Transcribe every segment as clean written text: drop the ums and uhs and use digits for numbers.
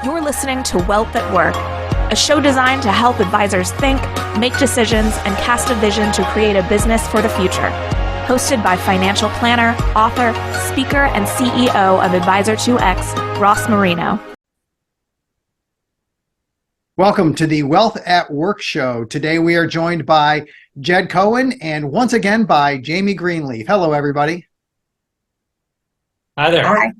You're listening to Wealth at Work, a show designed to help advisors think, make decisions, and cast a vision to create a business for the future. Hosted by financial planner, author, speaker, and CEO of Advisor2X, Ross Marino. Welcome to the Wealth at Work show. Today we are joined by Jed Cohen and once again by Jamie Greenleaf. Hello, everybody. Hi there. Hi.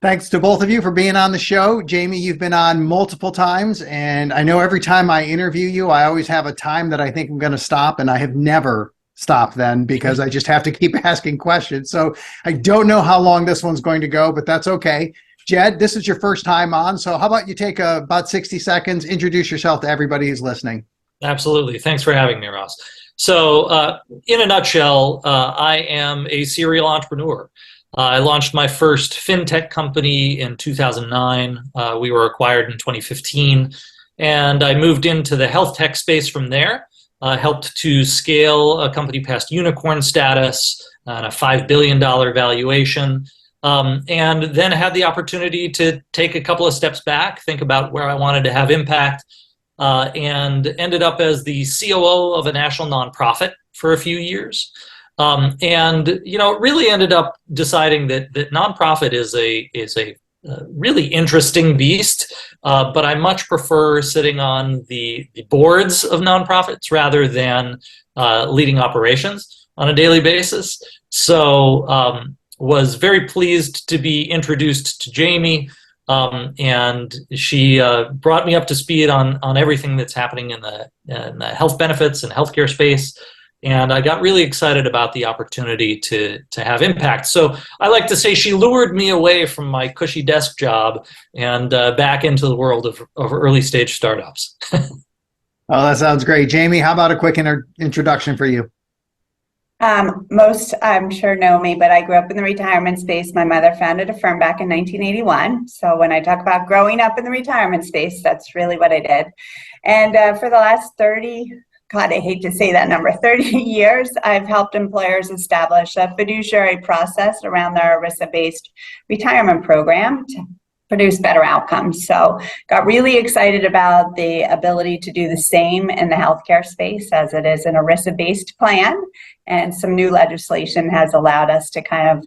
Thanks to both of you for being on the show. Jamie, you've been on multiple times, and I know every time I interview you, I always have a time that I think I'm going to stop, and I have never stopped then because I just have to keep asking questions. So I don't know how long this one's going to go, but that's okay. Jed, this is your first time on, so how about you take about 60 seconds, introduce yourself to everybody who's listening. Absolutely. Thanks for having me, Ross. So in a nutshell, I am a serial entrepreneur. I launched my first fintech company in 2009. We were acquired in 2015, and I moved into the health tech space from there, helped to scale a company past unicorn status and a $5 billion valuation. And then had the opportunity to take a couple of steps back, think about where I wanted to have impact, and ended up as the COO of a national nonprofit for a few years. And really ended up deciding that nonprofit is a really interesting beast, but I much prefer sitting on the boards of nonprofits rather than leading operations on a daily basis. So was very pleased to be introduced to Jamie, and she brought me up to speed on everything that's happening in the health benefits and healthcare space. And I got really excited about the opportunity to have impact. So I like to say she lured me away from my cushy desk job and back into the world of early stage startups. Oh, that sounds great. Jamie, how about a quick introduction for you? Most, I'm sure, know me, but I grew up in the retirement space. My mother founded a firm back in 1981. So when I talk about growing up in the retirement space, that's really what I did. And for the last 30 years, I've helped employers establish a fiduciary process around their ERISA-based retirement program to produce better outcomes. So got really excited about the ability to do the same in the healthcare space as it is an ERISA-based plan. And some new legislation has allowed us to kind of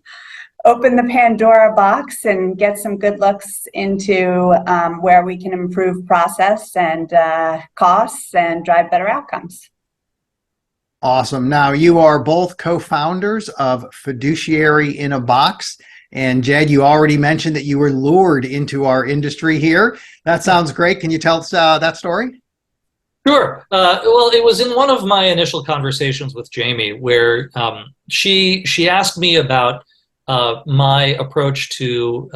open the Pandora box and get some good looks into where we can improve process and costs and drive better outcomes. Awesome. Now, you are both co-founders of Fiduciary in a Box. And Jed, you already mentioned that you were lured into our industry here. That sounds great. Can you tell us that story? Sure. Well, it was in one of my initial conversations with Jamie where she asked me about my approach to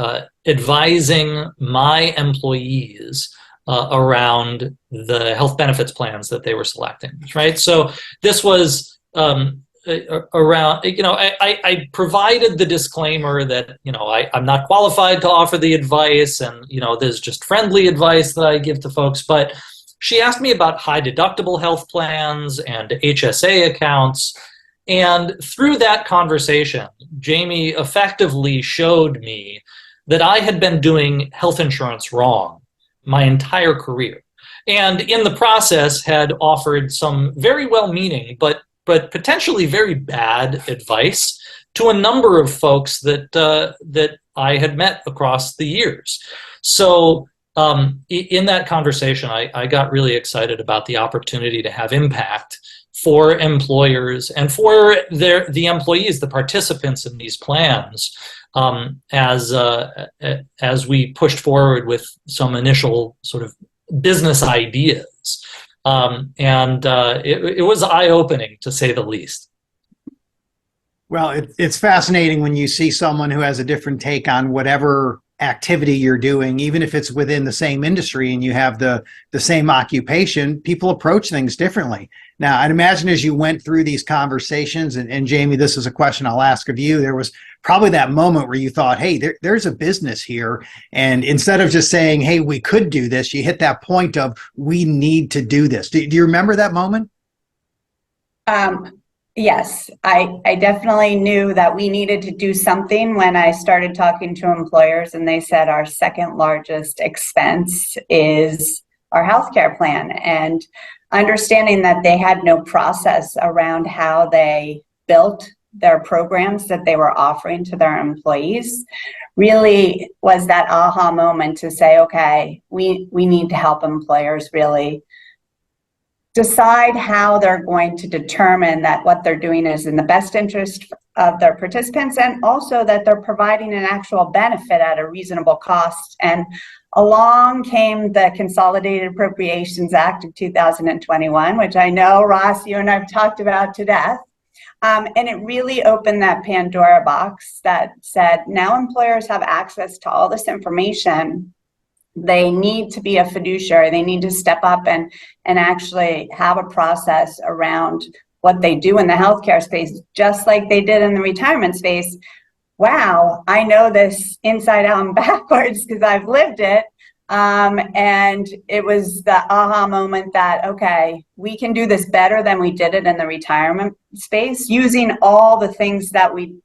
advising my employees around the health benefits plans that they were selecting, right? So this was around, I provided the disclaimer that, I'm not qualified to offer the advice and, there's just friendly advice that I give to folks. But she asked me about high deductible health plans and HSA accounts. And through that conversation, Jamie effectively showed me that I had been doing health insurance wrong my entire career. And in the process had offered some very well-meaning, but potentially very bad advice to a number of folks that I had met across the years. So in that conversation, I got really excited about the opportunity to have impact for employers and for the employees, the participants in these plans, as we pushed forward with some initial sort of business ideas. It was eye-opening, to say the least. Well, it's fascinating when you see someone who has a different take on whatever activity you're doing, even if it's within the same industry and you have the same occupation, people approach things differently. Now, I'd imagine as you went through these conversations, and Jamie, this is a question I'll ask of you, there was probably that moment where you thought, hey, there's a business here. And instead of just saying, hey, we could do this, you hit that point of, we need to do this. Do you remember that moment? Yes, I definitely knew that we needed to do something when I started talking to employers, and they said our second largest expense is our healthcare plan. And understanding that they had no process around how they built their programs that they were offering to their employees really was that aha moment to say, okay, we need to help employers really decide how they're going to determine that what they're doing is in the best interest of their participants, and also that they're providing an actual benefit at a reasonable cost. And along came the Consolidated Appropriations Act of 2021, which I know, Ross, you and I have talked about to death. And it really opened that Pandora box that said, now employers have access to all this information. They need to be a fiduciary. They need to step up and actually have a process around what they do in the healthcare space, just like they did in the retirement space. Wow, I know this inside out and backwards because I've lived it. And it was the aha moment that, okay, we can do this better than we did it in the retirement space, using all the things that we,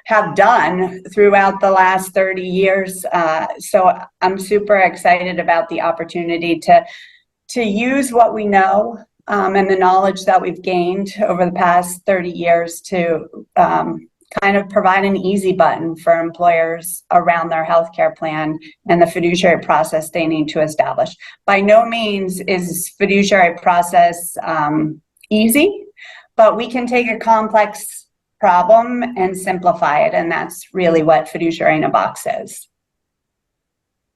have done throughout the last 30 years. So I'm super excited about the opportunity to use what we know and the knowledge that we've gained over the past 30 years to kind of provide an easy button for employers around their healthcare plan and the fiduciary process they need to establish. By no means is fiduciary process easy, but we can take a complex problem and simplify it, and that's really what Fiduciary in a Box is.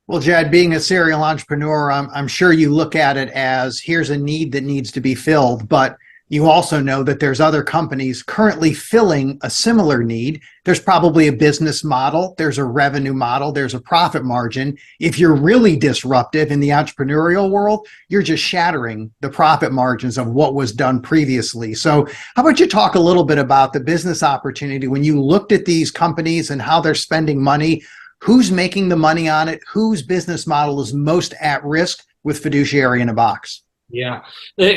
Well, Jed, being a serial entrepreneur, I'm sure you look at it as here's a need that needs to be filled, but you also know that there's other companies currently filling a similar need. There's probably a business model, there's a revenue model, there's a profit margin. If you're really disruptive in the entrepreneurial world, you're just shattering the profit margins of what was done previously. So how about you talk a little bit about the business opportunity when you looked at these companies and how they're spending money, who's making the money on it, whose business model is most at risk with Fiduciary in a Box? Yeah,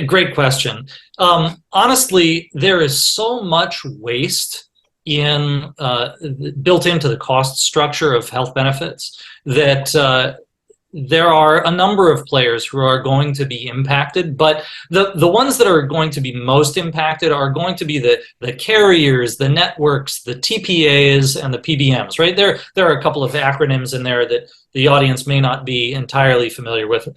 great question. Honestly, there is so much waste built into the cost structure of health benefits that there are a number of players who are going to be impacted, but the ones that are going to be most impacted are going to be the carriers, the networks, the TPAs, and the PBMs, right? There are a couple of acronyms in there that the audience may not be entirely familiar with.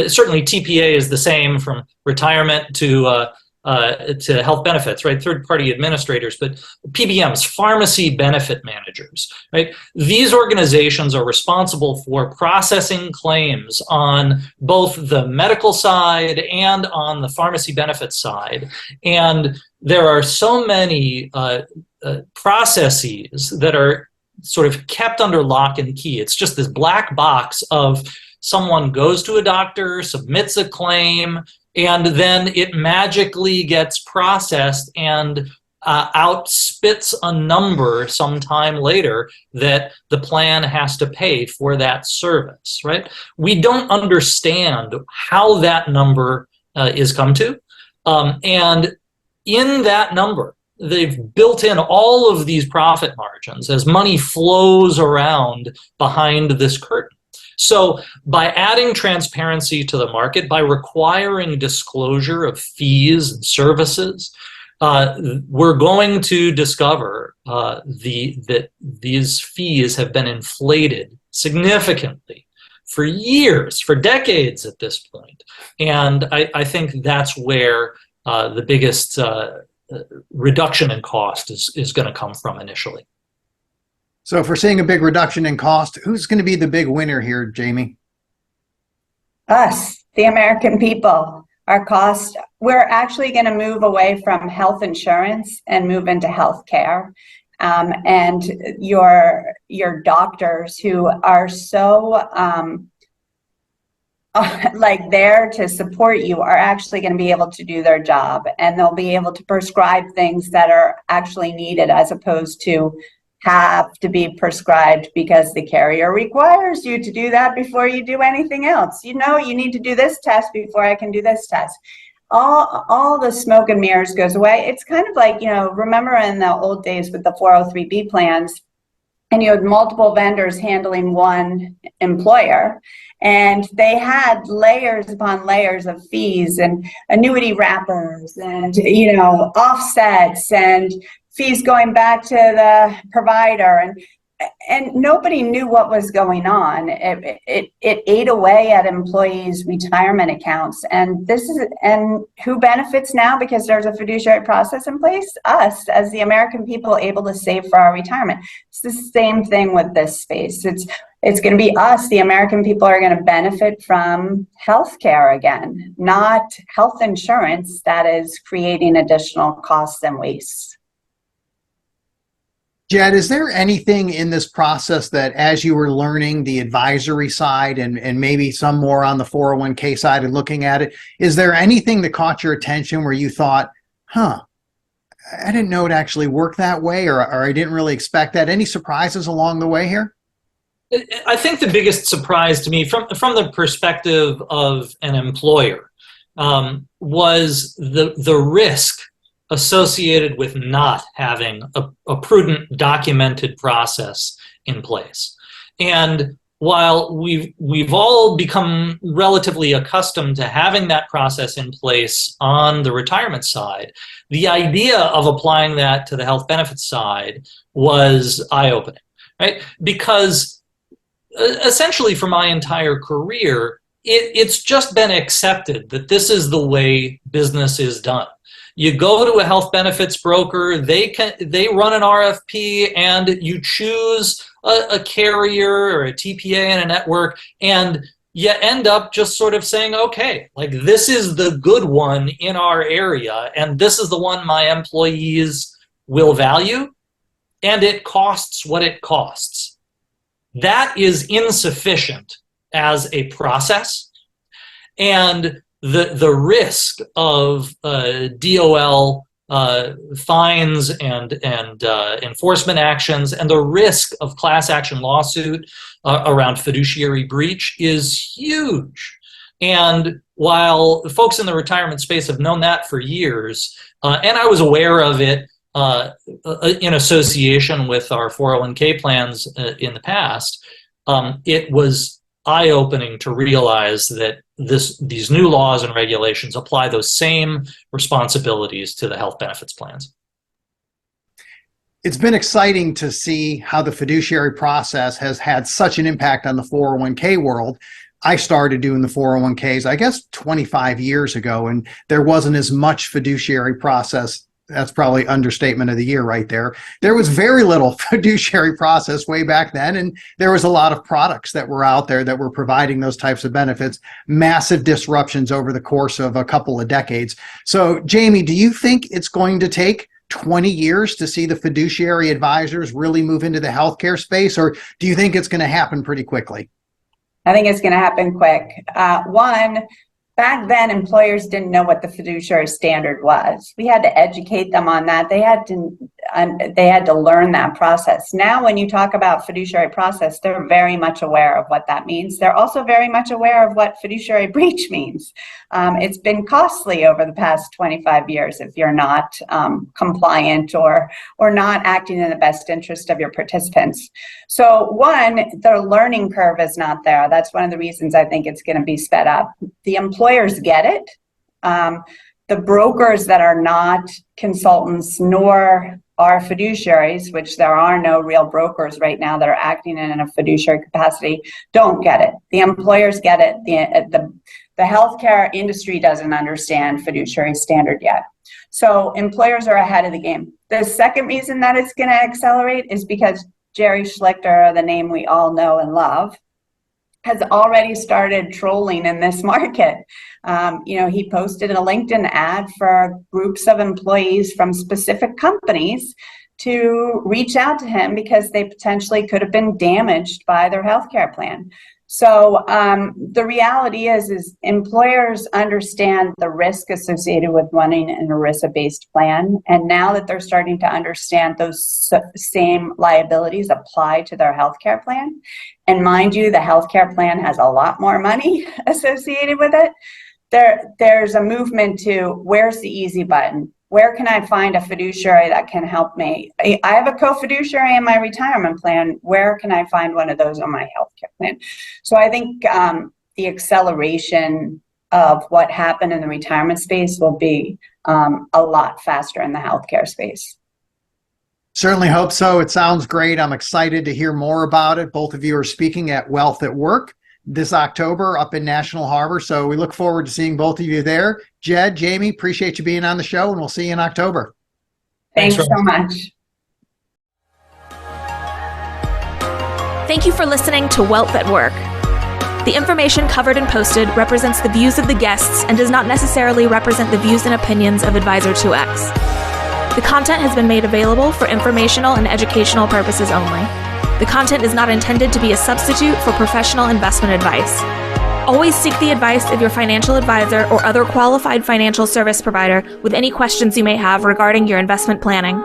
Certainly TPA is the same from retirement to health benefits, right? Third-party administrators, but PBMs, pharmacy benefit managers, right? These organizations are responsible for processing claims on both the medical side and on the pharmacy benefits side. And there are so many processes that are sort of kept under lock and key. It's just this black box of someone goes to a doctor, submits a claim, and then it magically gets processed and out spits a number sometime later that the plan has to pay for that service, right? We don't understand how that number is come to. And in that number, they've built in all of these profit margins as money flows around behind this curtain. So by adding transparency to the market, by requiring disclosure of fees and services, we're going to discover that these fees have been inflated significantly for years, for decades at this point. And I think that's where the biggest reduction in cost is going to come from initially. So if we're seeing a big reduction in cost, who's going to be the big winner here, Jamie? Us, the American people. Our cost, we're actually going to move away from health insurance and move into health care. And your doctors who are so like there to support you are actually going to be able to do their job, and they'll be able to prescribe things that are actually needed as opposed to have to be prescribed because the carrier requires you to do that before you do anything else. You know, you need to do this test before I can do this test. all the smoke and mirrors goes away. It's kind of like, remember in the old days with the 403B plans, and you had multiple vendors handling one employer, and they had layers upon layers of fees and annuity wrappers and, offsets and fees going back to the provider, and nobody knew what was going on. It ate away at employees' retirement accounts, and who benefits now because there's a fiduciary process in place? Us, as the American people, able to save for our retirement. It's the same thing with this space. It's going to be us, the American people, are going to benefit from healthcare again, not health insurance that is creating additional costs and waste. Jed, is there anything in this process that, as you were learning the advisory side and maybe some more on the 401k side and looking at it, is there anything that caught your attention where you thought, I didn't know it actually worked that way, or I didn't really expect that? Any surprises along the way here? I think the biggest surprise to me from the perspective of an employer was the risk associated with not having a prudent documented process in place. And while we've all become relatively accustomed to having that process in place on the retirement side, the idea of applying that to the health benefits side was eye-opening, right? Because essentially for my entire career, it's just been accepted that this is the way business is done. You go to a health benefits broker, they run an RFP, and you choose a carrier or a TPA and a network, and you end up just sort of saying, okay, like this is the good one in our area, and this is the one my employees will value, and it costs what it costs. That is insufficient as a process, and the risk of DOL fines and enforcement actions, and the risk of class action lawsuit around fiduciary breach is huge. And while folks in the retirement space have known that for years, and I was aware of it in association with our 401k plans in the past, it was eye-opening to realize that these new laws and regulations apply those same responsibilities to the health benefits plans. It's been exciting to see how the fiduciary process has had such an impact on the 401k world. I started doing the 401ks, I guess, 25 years ago, and there wasn't as much fiduciary process. That's probably understatement of the year right there. There was very little fiduciary process way back then, and there was a lot of products that were out there that were providing those types of benefits, massive disruptions over the course of a couple of decades. So, Jamie, do you think it's going to take 20 years to see the fiduciary advisors really move into the healthcare space, or do you think it's going to happen pretty quickly? I think it's going to happen quick. Back then, employers didn't know what the fiduciary standard was. We had to educate them on that. They had to learn that process. Now, when you talk about fiduciary process, they're very much aware of what that means. They're also very much aware of what fiduciary breach means. It's been costly over the past 25 years if you're not compliant or not acting in the best interest of your participants. So, one, the learning curve is not there. That's one of the reasons I think it's going to be sped up. The employers get it. The brokers that are not consultants nor are fiduciaries, which there are no real brokers right now that are acting in a fiduciary capacity, don't get it. The employers get it. The healthcare industry doesn't understand fiduciary standard yet. So employers are ahead of the game. The second reason that it's going to accelerate is because Jerry Schlichter, the name we all know and love, has already started trolling in this market. He posted a LinkedIn ad for groups of employees from specific companies to reach out to him because they potentially could have been damaged by their healthcare plan. So the reality is employers understand the risk associated with running an ERISA-based plan. And now that they're starting to understand those same liabilities apply to their healthcare plan, and mind you, the healthcare plan has a lot more money associated with it, there's a movement to where's the easy button? Where can I find a fiduciary that can help me? I have a co-fiduciary in my retirement plan. Where can I find one of those on my healthcare plan? So I think the acceleration of what happened in the retirement space will be a lot faster in the healthcare space. Certainly hope so. It sounds great. I'm excited to hear more about it. Both of you are speaking at Wealth at Work this October up in National Harbor. So we look forward to seeing both of you there. Jed, Jamie, appreciate you being on the show, and we'll see you in October. Thanks so much. Thank you for listening to Wealth at Work. The information covered and posted represents the views of the guests and does not necessarily represent the views and opinions of Advisor 2X. The content has been made available for informational and educational purposes only. The content is not intended to be a substitute for professional investment advice. Always seek the advice of your financial advisor or other qualified financial service provider with any questions you may have regarding your investment planning.